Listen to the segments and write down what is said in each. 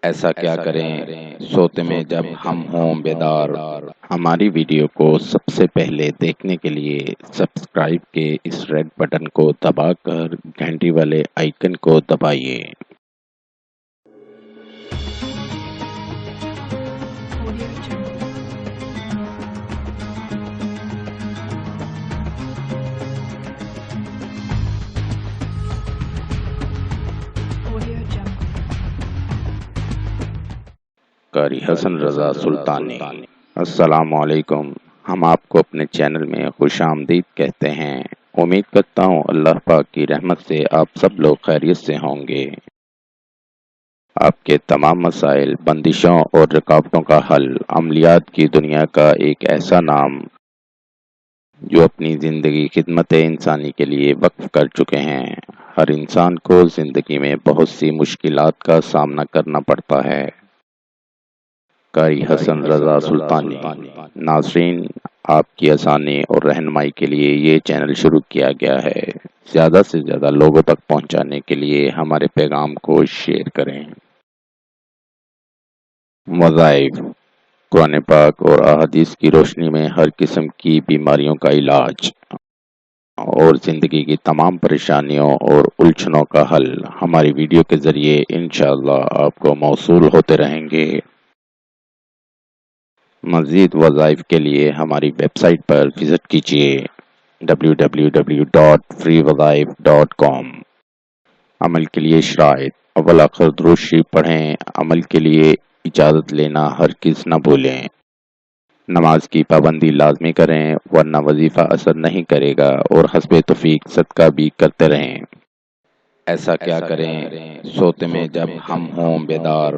ایسا کیا کریں سوتے میں جب ہم ہوں بیدار۔ ہماری ویڈیو کو سب سے پہلے دیکھنے کے لیے سبسکرائب کے اس ریڈ بٹن کو دبا کر گھنٹی والے آئیکن کو دبائیے۔ قاری حسن رضا سلطانی۔ السلام علیکم۔ ہم آپ کو اپنے چینل میں خوش آمدید کہتے ہیں۔ امید کرتا ہوں اللہ پاک کی رحمت سے آپ سب لوگ خیریت سے ہوں گے۔ آپ کے تمام مسائل، بندشوں اور رکاوٹوں کا حل، عملیات کی دنیا کا ایک ایسا نام جو اپنی زندگی خدمت انسانی کے لیے وقف کر چکے ہیں۔ ہر انسان کو زندگی میں بہت سی مشکلات کا سامنا کرنا پڑتا ہے۔ قاری حسن رضا سلطانی۔ ناظرین، آپ کی آسانی اور رہنمائی کے لیے یہ چینل شروع کیا گیا ہے۔ زیادہ سے زیادہ لوگوں تک پہنچانے کے لیے ہمارے پیغام کو شیئر کریں۔ وظائف، قرآن پاک اور احادیث کی روشنی میں ہر قسم کی بیماریوں کا علاج اور زندگی کی تمام پریشانیوں اور الجھنوں کا حل ہماری ویڈیو کے ذریعے انشاءاللہ آپ کو موصول ہوتے رہیں گے۔ مزید وظائف کے لیے ہماری ویب سائٹ پر وزٹ کیجیے www.freewazaif.com۔ عمل کے لیے شرائط: اول آخر درود شریف پڑھیں۔ عمل کے لیے اجازت لینا ہرگز نہ بھولیں۔ نماز کی پابندی لازمی کریں ورنہ وظیفہ اثر نہیں کرے گا، اور حسب توفیق صدقہ بھی کرتے رہیں۔ ایسا کیا کریں سوتے میں جب ہم ہوں بیدار۔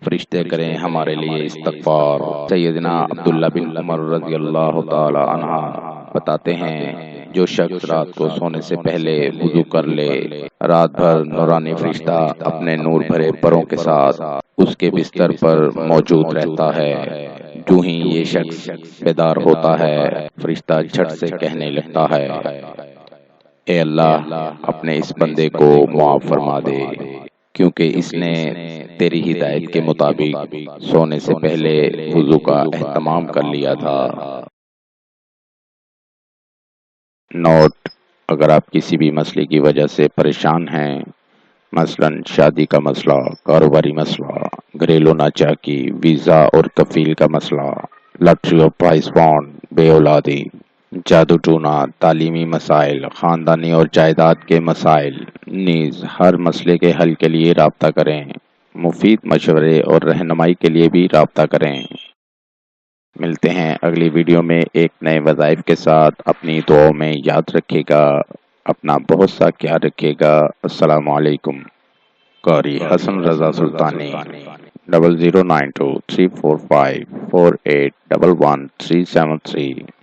فرشتے کریں ہمارے لیے استغفار۔ سیدنا عبداللہ بن عمر رضی اللہ تعالی عنہ بتاتے ہیں، جو شخص رات کو سونے سے پہلے وضو کر لے، رات بھر نورانی فرشتہ اپنے نور بھرے پروں کے ساتھ اس کے بستر پر موجود رہتا ہے۔ جو ہی یہ شخص بیدار ہوتا ہے، فرشتہ جھٹ سے کہنے لگتا ہے، اے اللہ اپنے اس بندے کو معاف فرما دے، کیونکہ اس نے تیری ہدایت کے مطابق سونے سے پہلے وضو کا اہتمام کر لیا تھا۔ نوٹ: اگر آپ کسی بھی مسئلے کی وجہ سے پریشان ہیں، مثلا شادی کا مسئلہ، کاروباری مسئلہ، گھریلو ناچاکی، ویزا اور کفیل کا مسئلہ، لاٹری اور پرائز بانڈ، بے اولادی، جادو ٹونا، تعلیمی مسائل، خاندانی اور جائیداد کے مسائل، نیز ہر مسئلے کے حل کے لیے رابطہ کریں۔ مفید مشورے اور رہنمائی کے لیے بھی رابطہ کریں۔ ملتے ہیں اگلی ویڈیو میں ایک نئے وظائف کے ساتھ۔ اپنی دعاؤں میں یاد رکھے گا، اپنا بہت سا خیال رکھے گا۔ السلام علیکم۔ قاری حسن رضا سلطانی 00923454811373